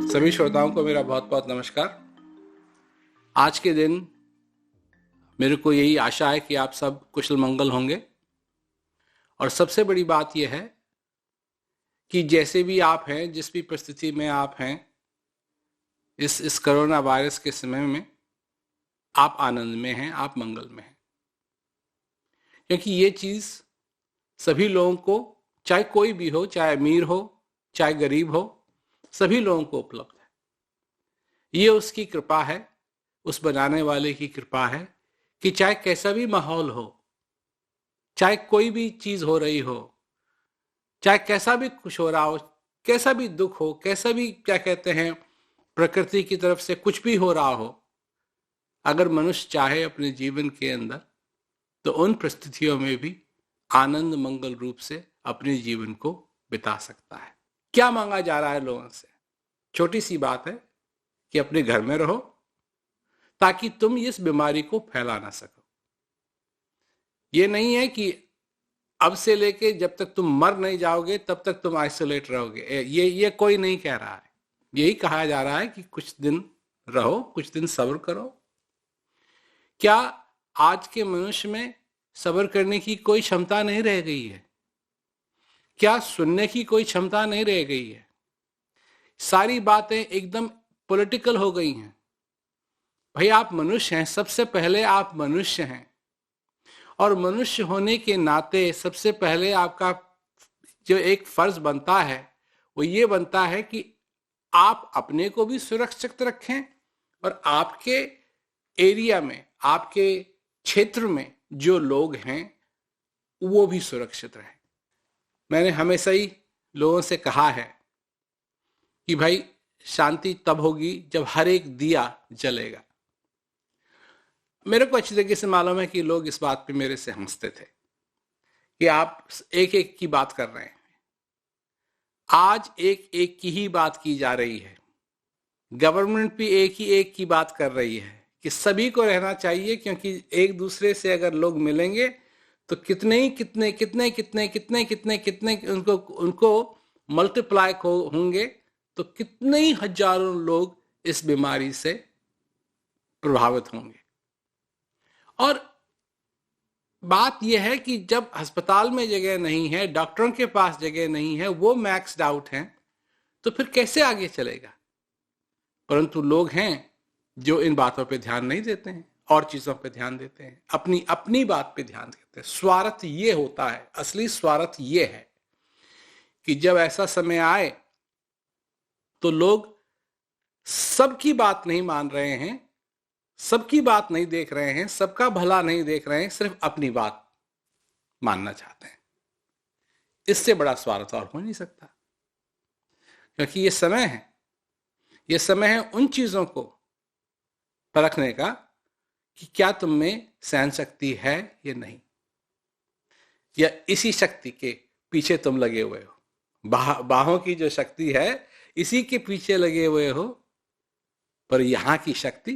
सभी श्रोताओं को मेरा बहुत बहुत नमस्कार। आज के दिन मेरे को यही आशा है कि आप सब कुशल मंगल होंगे। और सबसे बड़ी बात यह है कि जैसे भी आप हैं, जिस भी परिस्थिति में आप हैं, इस कोरोना वायरस के समय में आप आनंद में हैं, आप मंगल में हैं। क्योंकि ये चीज़ सभी लोगों को, चाहे कोई भी हो, चाहे अमीर हो चाहे गरीब हो, सभी लोगों को उपलब्ध है। ये उसकी कृपा है, उस बनाने वाले की कृपा है कि चाहे कैसा भी माहौल हो, चाहे कोई भी चीज हो रही हो, चाहे कैसा भी कुछ हो रहा हो, कैसा भी दुख हो, कैसा भी क्या कहते हैं प्रकृति की तरफ से कुछ भी हो रहा हो, अगर मनुष्य चाहे अपने जीवन के अंदर तो उन परिस्थितियों में भी आनंद मंगल रूप से अपने जीवन को बिता सकता है। क्या मांगा जा रहा है लोगों से? छोटी सी बात है कि अपने घर में रहो ताकि तुम इस बीमारी को फैला ना सको। ये नहीं है कि अब से लेके जब तक तुम मर नहीं जाओगे तब तक तुम आइसोलेट रहोगे। ये कोई नहीं कह रहा है। यही कहा जा रहा है कि कुछ दिन रहो, कुछ दिन सब्र करो। क्या आज के मनुष्य में सब्र करने की कोई क्षमता नहीं रह गई है? क्या सुनने की कोई क्षमता नहीं रह गई है? सारी बातें एकदम पॉलिटिकल हो गई हैं। भाई, आप मनुष्य हैं, सबसे पहले आप मनुष्य हैं, और मनुष्य होने के नाते सबसे पहले आपका जो एक फर्ज बनता है वो ये बनता है कि आप अपने को भी सुरक्षित रखें और आपके एरिया में, आपके क्षेत्र में जो लोग हैं वो भी सुरक्षित रहें। मैंने हमेशा ही लोगों से कहा है कि भाई, शांति तब होगी जब हर एक दिया जलेगा। मेरे को अच्छी तरीके से मालूम है कि लोग इस बात पे मेरे से हंसते थे कि आप एक एक की बात कर रहे हैं। आज एक एक की ही बात की जा रही है। गवर्नमेंट भी एक की बात कर रही है कि सभी को रहना चाहिए, क्योंकि एक दूसरे से अगर लोग मिलेंगे तो कितने उनको मल्टीप्लाई होंगे, तो कितने ही हजारों लोग इस बीमारी से प्रभावित होंगे। और बात यह है कि जब अस्पताल में जगह नहीं है, डॉक्टरों के पास जगह नहीं है, वो मैक्स्ड आउट हैं, तो फिर कैसे आगे चलेगा? परंतु लोग हैं जो इन बातों पे ध्यान नहीं देते हैं और चीजों पे ध्यान देते हैं, अपनी अपनी बात पे ध्यान देते हैं। स्वार्थ ये होता है, असली स्वार्थ ये है कि जब ऐसा समय आए तो लोग सबकी बात नहीं मान रहे हैं, सबकी बात नहीं देख रहे हैं, सबका भला नहीं देख रहे हैं, सिर्फ अपनी बात मानना चाहते हैं। इससे बड़ा स्वार्थ और हो नहीं सकता। क्योंकि ये समय है उन चीजों को परखने का कि क्या तुम में सहन शक्ति है या नहीं, या इसी शक्ति के पीछे तुम लगे हुए हो। बाहों की जो शक्ति है इसी के पीछे लगे हुए हो, पर यहां की शक्ति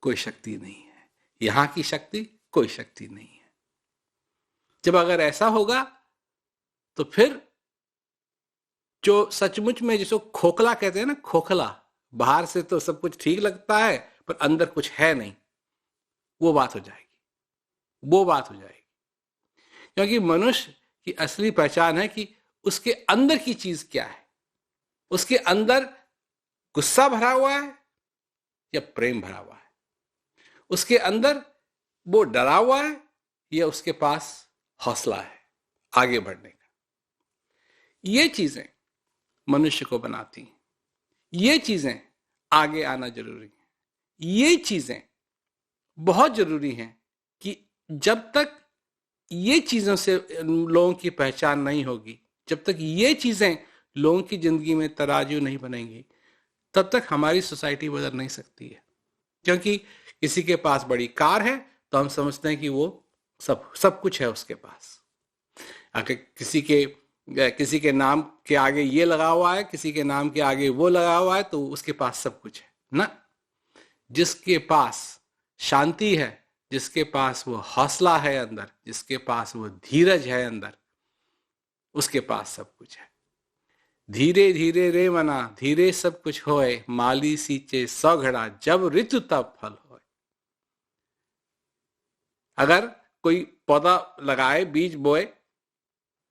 कोई शक्ति नहीं है, यहां की शक्ति कोई शक्ति नहीं है। जब अगर ऐसा होगा तो फिर जो सचमुच में जिसको खोखला कहते हैं ना, खोखला, बाहर से तो सब कुछ ठीक लगता है पर अंदर कुछ है नहीं, वो बात हो जाएगी। क्योंकि मनुष्य की असली पहचान है कि उसके अंदर की चीज क्या है। उसके अंदर गुस्सा भरा हुआ है या प्रेम भरा हुआ है? उसके अंदर वो डरा हुआ है या उसके पास हौसला है आगे बढ़ने का? ये चीजें मनुष्य को बनाती हैं। ये चीजें आगे आना जरूरी है। ये चीजें बहुत जरूरी हैं कि जब तक ये चीजों से लोगों की पहचान नहीं होगी, जब तक ये चीजें लोगों की जिंदगी में तराजू नहीं बनेंगी, तब तक हमारी सोसाइटी बदल नहीं सकती है। क्योंकि किसी के पास बड़ी कार है तो हम समझते हैं कि वो सब कुछ है उसके पास। अगर किसी के नाम के आगे ये लगा हुआ है, किसी के नाम के आगे वो लगा हुआ है, तो उसके पास सब कुछ है ना। जिसके पास शांति है, जिसके पास वो हौसला है अंदर, जिसके पास वो धीरज है अंदर, उसके पास सब कुछ है। धीरे धीरे रे मना धीरे सब कुछ होए, माली सींचे 100 घड़ा जब ऋतु तब फल होए। अगर कोई पौधा लगाए, बीज बोए,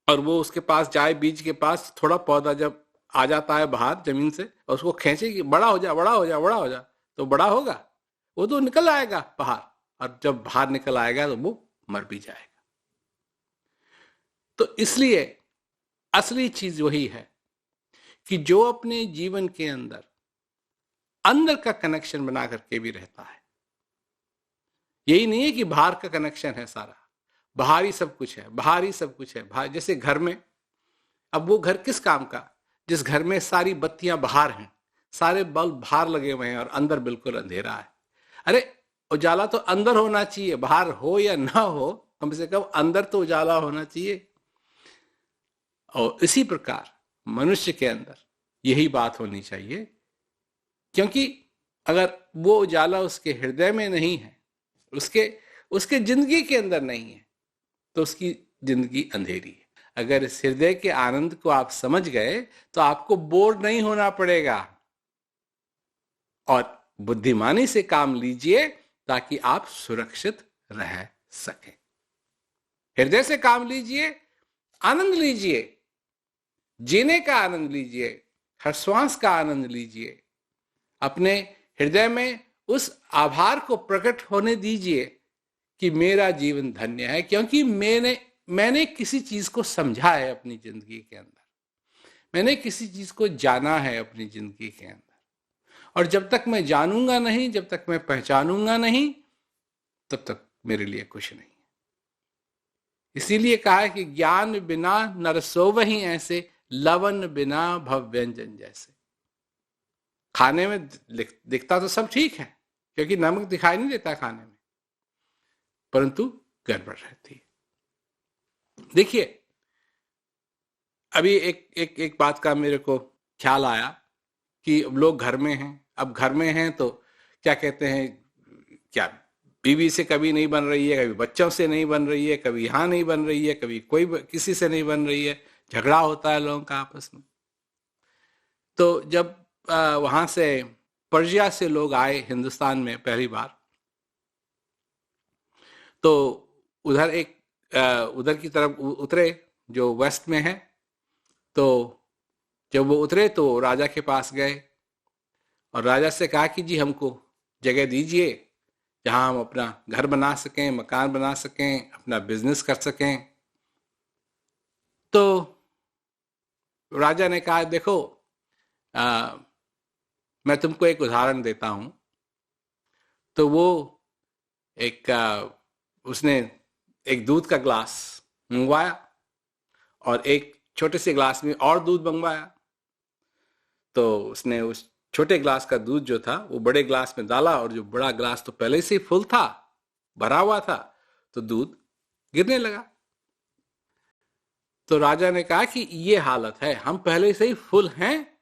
और वो उसके पास जाए, बीज के पास, थोड़ा पौधा जब आ जाता है बाहर जमीन से, और उसको खींचे कि बड़ा हो जा, बड़ा हो जा, बड़ा हो जा, तो बड़ा होगा, वो तो निकल आएगा बाहर, और जब बाहर निकल आएगा तो वो मर भी जाएगा। तो इसलिए असली चीज वही है कि जो अपने जीवन के अंदर अंदर का कनेक्शन बना करके भी रहता है। यही नहीं है कि बाहर का कनेक्शन है सारा, बाहर ही सब कुछ है, बाहर ही सब कुछ है। बाहर जैसे घर में, अब वो घर किस काम का, जिस घर में सारी बत्तियां बाहर हैं, सारे बल्ब बाहर लगे हुए हैं और अंदर बिल्कुल अंधेरा है। अरे उजाला तो अंदर होना चाहिए, बाहर हो या ना हो, कम से कम अंदर तो उजाला होना चाहिए। और इसी प्रकार मनुष्य के अंदर यही बात होनी चाहिए, क्योंकि अगर वो उजाला उसके हृदय में नहीं है, उसके जिंदगी के अंदर नहीं है, तो उसकी जिंदगी अंधेरी है। अगर इस हृदय के आनंद को आप समझ गए तो आपको बोर नहीं होना पड़ेगा, और बुद्धिमानी से काम लीजिए ताकि आप सुरक्षित रह सकें। हृदय से काम लीजिए, आनंद लीजिए, जीने का आनंद लीजिए, हर श्वास का आनंद लीजिए। अपने हृदय में उस आभार को प्रकट होने दीजिए कि मेरा जीवन धन्य है, क्योंकि मैंने किसी चीज को समझा है अपनी जिंदगी के अंदर, मैंने किसी चीज को जाना है अपनी जिंदगी के अंदर। और जब तक मैं जानूंगा नहीं, जब तक मैं पहचानूंगा नहीं, तब तक मेरे लिए कुछ नहीं। इसीलिए कहा है कि ज्ञान बिना नर सोवहि ऐसे, लवन बिना भव व्यंजन जैसे। खाने में दिखता तो सब ठीक है, क्योंकि नमक दिखाई नहीं देता खाने में, परंतु गड़बड़ रहती है। देखिए, अभी एक बात का मेरे को ख्याल आया कि लोग घर में हैं, अब घर में हैं तो क्या कहते हैं, क्या बीवी से कभी नहीं बन रही है, कभी बच्चों से नहीं बन रही है, कभी यहाँ नहीं बन रही है, कभी कोई किसी से नहीं बन रही है, झगड़ा होता है लोगों का आपस में। तो जब वहां से पर्शिया से लोग आए हिंदुस्तान में पहली बार, तो उधर की तरफ उतरे जो वेस्ट में है। तो जब वो उतरे तो राजा के पास गए और राजा से कहा कि जी हमको जगह दीजिए जहां हम अपना घर बना सकें, मकान बना सकें, अपना बिजनेस कर सकें। तो राजा ने कहा देखो, मैं तुमको एक उदाहरण देता हूं। तो वो उसने एक दूध का ग्लास मंगवाया और एक छोटे से ग्लास में और दूध मंगवाया। तो उसने उस छोटे ग्लास का दूध जो था वो बड़े ग्लास में डाला, और जो बड़ा ग्लास तो पहले से ही फुल था, भरा हुआ था, तो दूध गिरने लगा। तो राजा ने कहा कि ये हालत है, हम पहले से ही फुल हैं,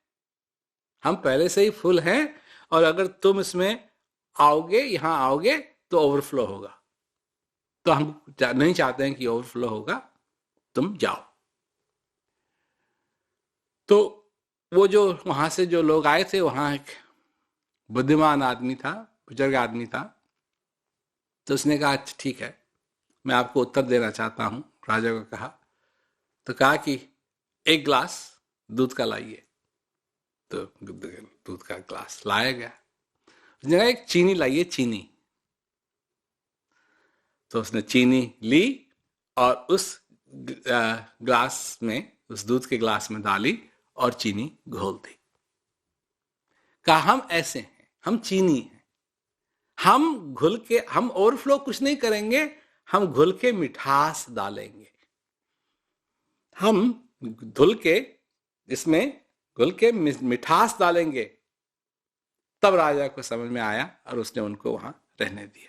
हम पहले से ही फुल हैं, और अगर तुम इसमें आओगे, यहां आओगे तो ओवरफ्लो होगा। तो हम नहीं चाहते हैं कि ओवरफ्लो होगा, तुम जाओ। तो वो जो वहां से जो लोग आए थे, वहां एक बुद्धिमान आदमी था, बुजुर्ग आदमी था। तो उसने कहा अच्छा ठीक है, मैं आपको उत्तर देना चाहता हूं। राजा को कहा, तो कहा कि एक ग्लास दूध का लाइए। तो दूध का ग्लास लाया गया। उसने कहा एक चीनी लाइए, चीनी। तो उसने चीनी ली और उस ग्लास में, उस दूध के ग्लास में डाली और चीनी घोल दी। कहा हम ऐसे हैं, हम चीनी हैं, हम घुल के, हम ओवरफ्लो कुछ नहीं करेंगे, हम घुल के मिठास डालेंगे, हम धुल के इसमें घुल के मिठास डालेंगे। तब राजा को समझ में आया और उसने उनको वहां रहने दिया।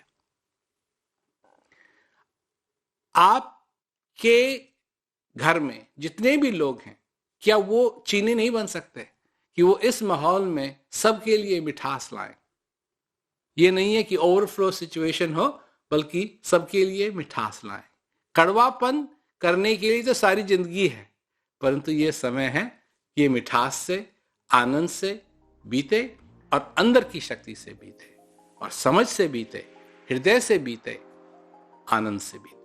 आपके घर में जितने भी लोग हैं, क्या वो चीनी नहीं बन सकते कि वो इस माहौल में सबके लिए मिठास लाएं? ये नहीं है कि ओवरफ्लो सिचुएशन हो, बल्कि सबके लिए मिठास लाएं। कड़वापन करने के लिए तो सारी जिंदगी है, परंतु ये समय है ये मिठास से, आनंद से बीते और अंदर की शक्ति से बीते और समझ से बीते, हृदय से बीते, आनंद से बीते।